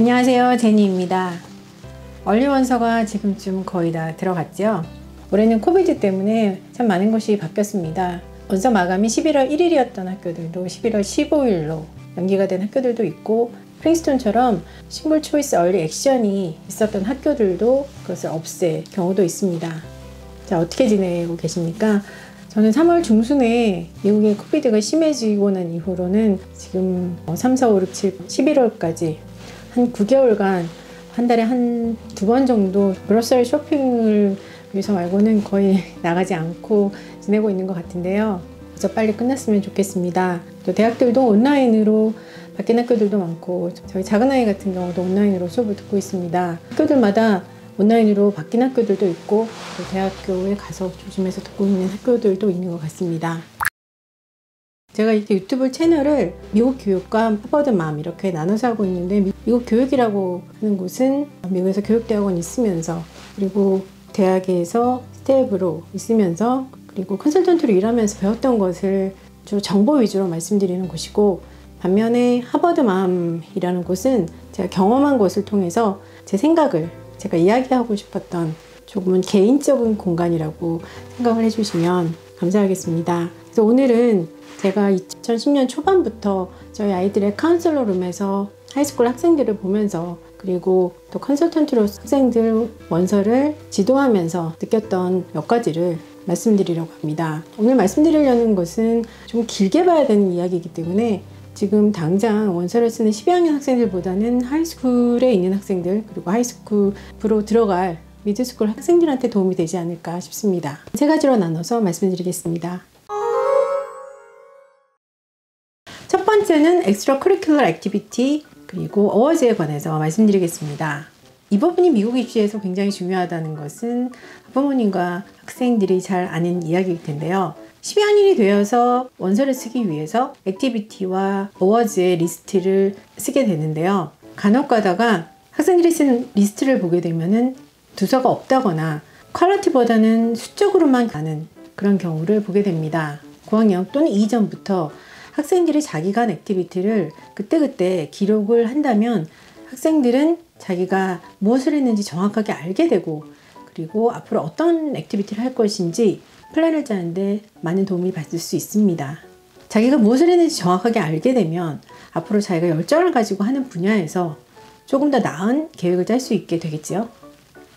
안녕하세요, 제니입니다. 얼리 원서가 지금쯤 거의 다 들어갔죠. 올해는 코비드 때문에 참 많은 것이 바뀌었습니다. 원서 마감이 11월 1일이었던 학교들도 11월 15일로 연기가 된 학교들도 있고, 프린스톤처럼 싱글 초이스 얼리 액션이 있었던 학교들도 그것을 없앨 경우도 있습니다. 자, 어떻게 지내고 계십니까? 저는 3월 중순에 미국의 코비드가 심해지고 난 이후로는 지금 3, 4, 5, 6, 7, 11월까지 한 9개월간 한 달에 한 2번 정도 그로서리 쇼핑을 위해서 말고는 거의 나가지 않고 지내고 있는 것 같은데요. 그래서 빨리 끝났으면 좋겠습니다. 또 대학들도 온라인으로 바뀐 학교들도 많고, 저희 작은 아이 같은 경우도 온라인으로 수업을 듣고 있습니다. 학교들마다 온라인으로 바뀐 학교들도 있고, 또 대학교에 가서 조심해서 듣고 있는 학교들도 있는 것 같습니다. 제가 이렇게 유튜브 채널을 미국 교육과 하버드맘 이렇게 나눠서 하고 있는데, 미국 교육이라고 하는 곳은 미국에서 교육대학원 있으면서, 그리고 대학에서 스텝으로 있으면서, 그리고 컨설턴트로 일하면서 배웠던 것을 주로 정보 위주로 말씀드리는 곳이고, 반면에 하버드맘이라는 곳은 제가 경험한 것을 통해서 제 생각을 제가 이야기하고 싶었던 조금은 개인적인 공간이라고 생각을 해주시면 감사하겠습니다. 그래서 오늘은 제가 2010년 초반부터 저희 아이들의 카운슬러 룸에서 하이스쿨 학생들을 보면서, 그리고 또 컨설턴트로 학생들 원서를 지도하면서 느꼈던 몇 가지를 말씀드리려고 합니다. 오늘 말씀드리려는 것은 좀 길게 봐야 되는 이야기이기 때문에 지금 당장 원서를 쓰는 12학년 학생들보다는 하이스쿨에 있는 학생들, 그리고 하이스쿨로 들어갈 미드스쿨 학생들한테 도움이 되지 않을까 싶습니다. 세 가지로 나눠서 말씀드리겠습니다. 첫 번째는 엑스트라 커리큘러 액티비티 그리고 어워즈에 관해서 말씀드리겠습니다. 이 부분이 미국 입시에서 굉장히 중요하다는 것은 학부모님과 학생들이 잘 아는 이야기일 텐데요. 12학년이 되어서 원서를 쓰기 위해서 액티비티와 어워즈의 리스트를 쓰게 되는데요. 간혹 가다가 학생들이 쓴 리스트를 보게 되면은 두서가 없다거나 퀄리티보다는 수적으로만 가는 그런 경우를 보게 됩니다. 9학년 또는 이전부터 학생들이 자기 간 액티비티를 그때그때 기록을 한다면 학생들은 자기가 무엇을 했는지 정확하게 알게 되고, 그리고 앞으로 어떤 액티비티를 할 것인지 플랜을 짜는데 많은 도움이 받을 수 있습니다. 자기가 무엇을 했는지 정확하게 알게 되면 앞으로 자기가 열정을 가지고 하는 분야에서 조금 더 나은 계획을 짤 수 있게 되겠지요.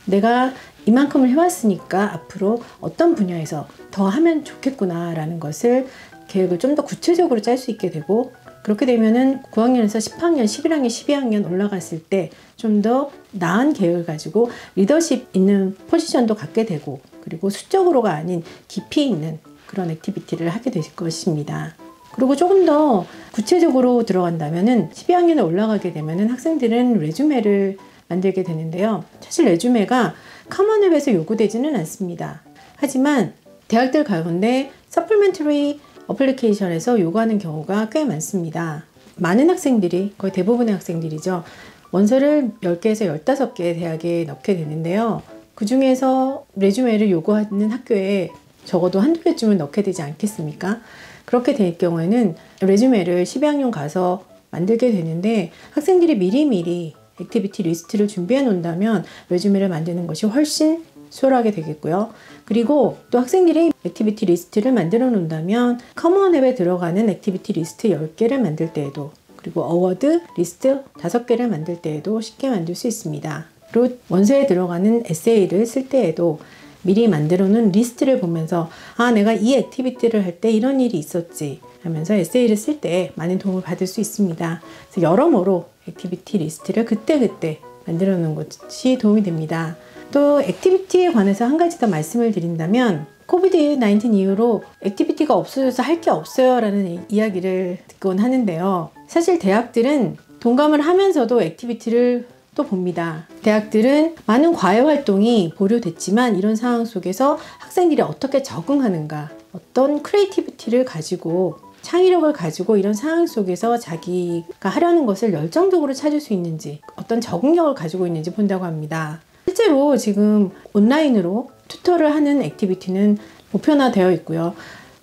내가 이만큼을 해왔으니까 앞으로 어떤 분야에서 더 하면 좋겠구나 라는 것을 계획을 좀 더 구체적으로 짤 수 있게 되고, 그렇게 되면은 9학년에서 10학년, 11학년, 12학년 올라갔을 때 좀 더 나은 계획을 가지고 리더십 있는 포지션도 갖게 되고, 그리고 수적으로가 아닌 깊이 있는 그런 액티비티를 하게 되실 것입니다. 그리고 조금 더 구체적으로 들어간다면은 12학년에 올라가게 되면은 학생들은 레주메를 만들게 되는데요. 사실 레주메가 커먼웹에서 요구되지는 않습니다. 하지만 대학들 가운데 서플멘터리 어플리케이션에서 요구하는 경우가 꽤 많습니다. 많은 학생들이, 거의 대부분의 학생들이죠, 원서를 10개에서 15개 대학에 넣게 되는데요. 그 중에서 레주메를 요구하는 학교에 적어도 한두 개쯤은 넣게 되지 않겠습니까? 그렇게 될 경우에는 레주메를 12학년 가서 만들게 되는데, 학생들이 미리미리 액티비티 리스트를 준비해 놓는다면 레주메를 만드는 것이 훨씬 수월하게 되겠고요. 그리고 또 학생들이 액티비티 리스트를 만들어 놓는다면 커먼앱에 들어가는 액티비티 리스트 10개를 만들 때에도, 그리고 어워드 리스트 5개를 만들 때에도 쉽게 만들 수 있습니다. 그리고 원서에 들어가는 에세이를 쓸 때에도 미리 만들어 놓은 리스트를 보면서, 아, 내가 이 액티비티를 할 때 이런 일이 있었지 하면서 에세이를 쓸 때 많은 도움을 받을 수 있습니다. 그래서 여러모로 액티비티 리스트를 그때그때 만들어 놓는 것이 도움이 됩니다. 또 액티비티에 관해서 한 가지 더 말씀을 드린다면, 코비드-19 이후로 액티비티가 없어져서 할 게 없어요 라는 이야기를 듣곤 하는데요. 사실 대학들은 동감을 하면서도 액티비티를 또 봅니다. 대학들은 많은 과외 활동이 보류됐지만 이런 상황 속에서 학생들이 어떻게 적응하는가, 어떤 크리에이티비티를 가지고, 창의력을 가지고 이런 상황 속에서 자기가 하려는 것을 열정적으로 찾을 수 있는지, 어떤 적응력을 가지고 있는지 본다고 합니다. 실제로 지금 온라인으로 튜터를 하는 액티비티는 보편화되어 있고요.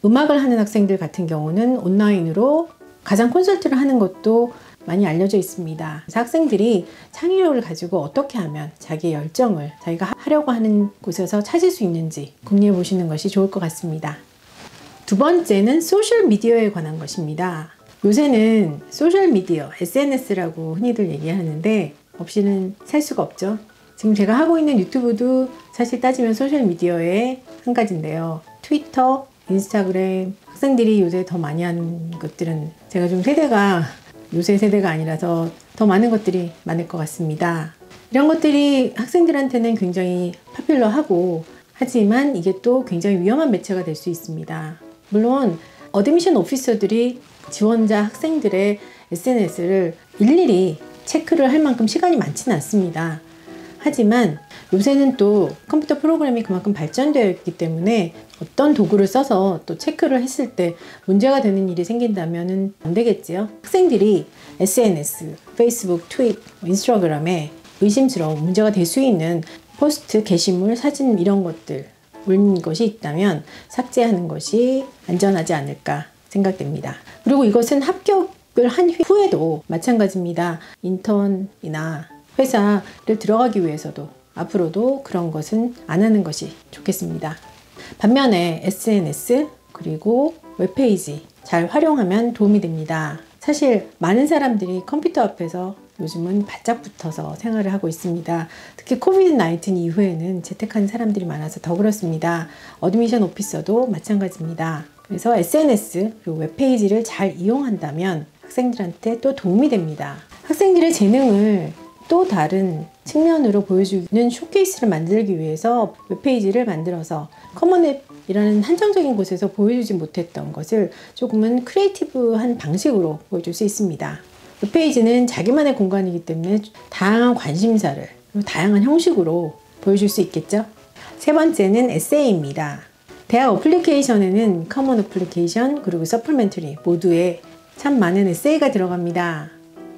음악을 하는 학생들 같은 경우는 온라인으로 가상 콘서트를 하는 것도 많이 알려져 있습니다. 그래서 학생들이 창의력을 가지고 어떻게 하면 자기의 열정을 자기가 하려고 하는 곳에서 찾을 수 있는지 궁리해 보시는 것이 좋을 것 같습니다. 두 번째는 소셜미디어에 관한 것입니다. 요새는 소셜미디어, SNS라고 흔히들 얘기하는데 없이는 살 수가 없죠. 지금 제가 하고 있는 유튜브도 사실 따지면 소셜미디어의 한 가지인데요. 트위터, 인스타그램, 학생들이 요새 더 많이 하는 것들은 제가 좀 세대가 요새 세대가 아니라서 더 많은 것들이 많을 것 같습니다. 이런 것들이 학생들한테는 굉장히 파퓰러하고 하지만 이게 또 굉장히 위험한 매체가 될 수 있습니다. 물론 어드미션 오피서들이 지원자 학생들의 SNS를 일일이 체크를 할 만큼 시간이 많지는 않습니다. 하지만 요새는 또 컴퓨터 프로그램이 그만큼 발전되어 있기 때문에 어떤 도구를 써서 또 체크를 했을 때 문제가 되는 일이 생긴다면 안 되겠지요. 학생들이 SNS, 페이스북, 트윗, 인스타그램에 의심스러운 문제가 될 수 있는 포스트, 게시물, 사진 이런 것들 올린 것이 있다면 삭제하는 것이 안전하지 않을까 생각됩니다. 그리고 이것은 합격을 한 후에도 마찬가지입니다. 인턴이나 회사를 들어가기 위해서도 앞으로도 그런 것은 안 하는 것이 좋겠습니다. 반면에 SNS 그리고 웹페이지 잘 활용하면 도움이 됩니다. 사실 많은 사람들이 컴퓨터 앞에서 요즘은 바짝 붙어서 생활을 하고 있습니다. 특히 코비드-19 이후에는 재택하는 사람들이 많아서 더 그렇습니다. 어드미션 오피서도 마찬가지입니다. 그래서 SNS 그리고 웹페이지를 잘 이용한다면 학생들한테 또 도움이 됩니다. 학생들의 재능을 또 다른 측면으로 보여주는 쇼케이스를 만들기 위해서 웹페이지를 만들어서 커먼앱이라는 한정적인 곳에서 보여주지 못했던 것을 조금은 크리에이티브한 방식으로 보여줄 수 있습니다. 웹페이지는 자기만의 공간이기 때문에 다양한 관심사를 그리고 다양한 형식으로 보여줄 수 있겠죠. 세 번째는 에세이입니다. 대학 어플리케이션에는 커먼 어플리케이션 그리고 서플멘터리 모두에 참 많은 에세이가 들어갑니다.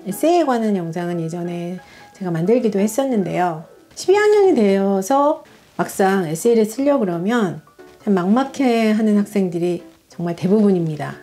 에세이에 관한 영상은 예전에 제가 만들기도 했었는데요. 12학년이 되어서 막상 에세이를 쓰려고 그러면 참 막막해하는 학생들이 정말 대부분입니다.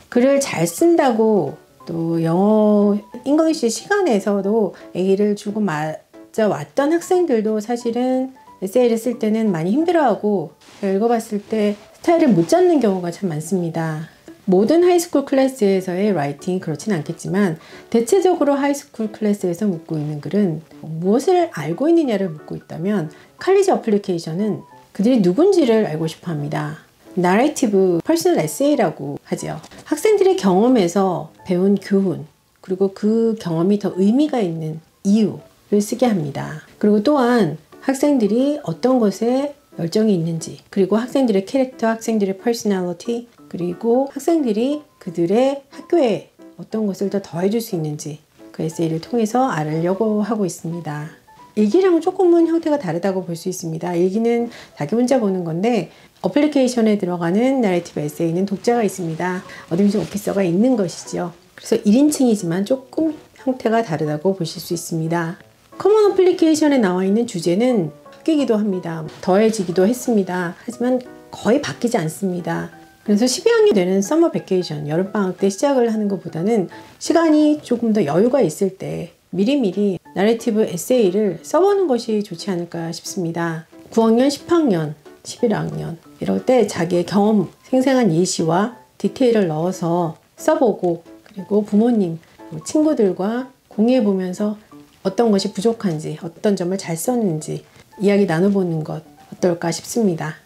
글을 잘 쓴다고 또 영어 잉글리시 시간에서도 A를 주고 맞아 왔던 학생들도 사실은 에세이를 쓸 때는 많이 힘들어하고 제가 읽어봤을 때 스타일을 못 잡는 경우가 참 많습니다. 모든 하이스쿨 클래스에서의 라이팅이 그렇진 않겠지만 대체적으로 하이스쿨 클래스에서 묻고 있는 글은 무엇을 알고 있느냐를 묻고 있다면 칼리지 어플리케이션은 그들이 누군지를 알고 싶어 합니다. 나레이티브 퍼스널 에세이라고 하죠. 학생들의 경험에서 배운 교훈 그리고 그 경험이 더 의미가 있는 이유를 쓰게 합니다. 그리고 또한 학생들이 어떤 것에 열정이 있는지 그리고 학생들의 캐릭터, 학생들의 퍼스널리티 그리고 학생들이 그들의 학교에 어떤 것을 더 더해줄 수 있는지 그 에세이를 통해서 알려고 하고 있습니다. 일기랑은 조금은 형태가 다르다고 볼 수 있습니다. 일기는 자기 혼자 보는 건데 어플리케이션에 들어가는 나레이티브 에세이는 독자가 있습니다. 어드미션 오피서가 있는 것이죠. 그래서 1인칭이지만 조금 형태가 다르다고 보실 수 있습니다. 커먼 어플리케이션에 나와 있는 주제는 바뀌기도 합니다. 더해지기도 했습니다. 하지만 거의 바뀌지 않습니다. 그래서 12학년이 되는 서머 베케이션, 여름방학 때 시작을 하는 것보다는 시간이 조금 더 여유가 있을 때 미리미리 나레이티브 에세이를 써보는 것이 좋지 않을까 싶습니다. 9학년, 10학년, 11학년 이럴 때 자기의 경험, 생생한 예시와 디테일을 넣어서 써보고 그리고 부모님, 친구들과 공유해보면서 어떤 것이 부족한지 어떤 점을 잘 썼는지 이야기 나눠보는 것 어떨까 싶습니다.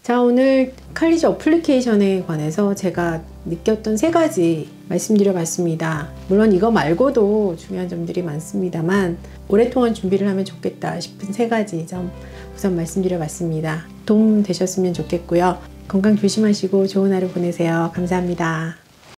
자, 오늘 칼리지 어플리케이션에 관해서 제가 느꼈던 3가지 말씀드려 봤습니다. 물론 이거 말고도 중요한 점들이 많습니다만 오랫동안 준비를 하면 좋겠다 싶은 3가지 점 우선 말씀드려 봤습니다. 도움 되셨으면 좋겠고요. 건강 조심하시고 좋은 하루 보내세요. 감사합니다.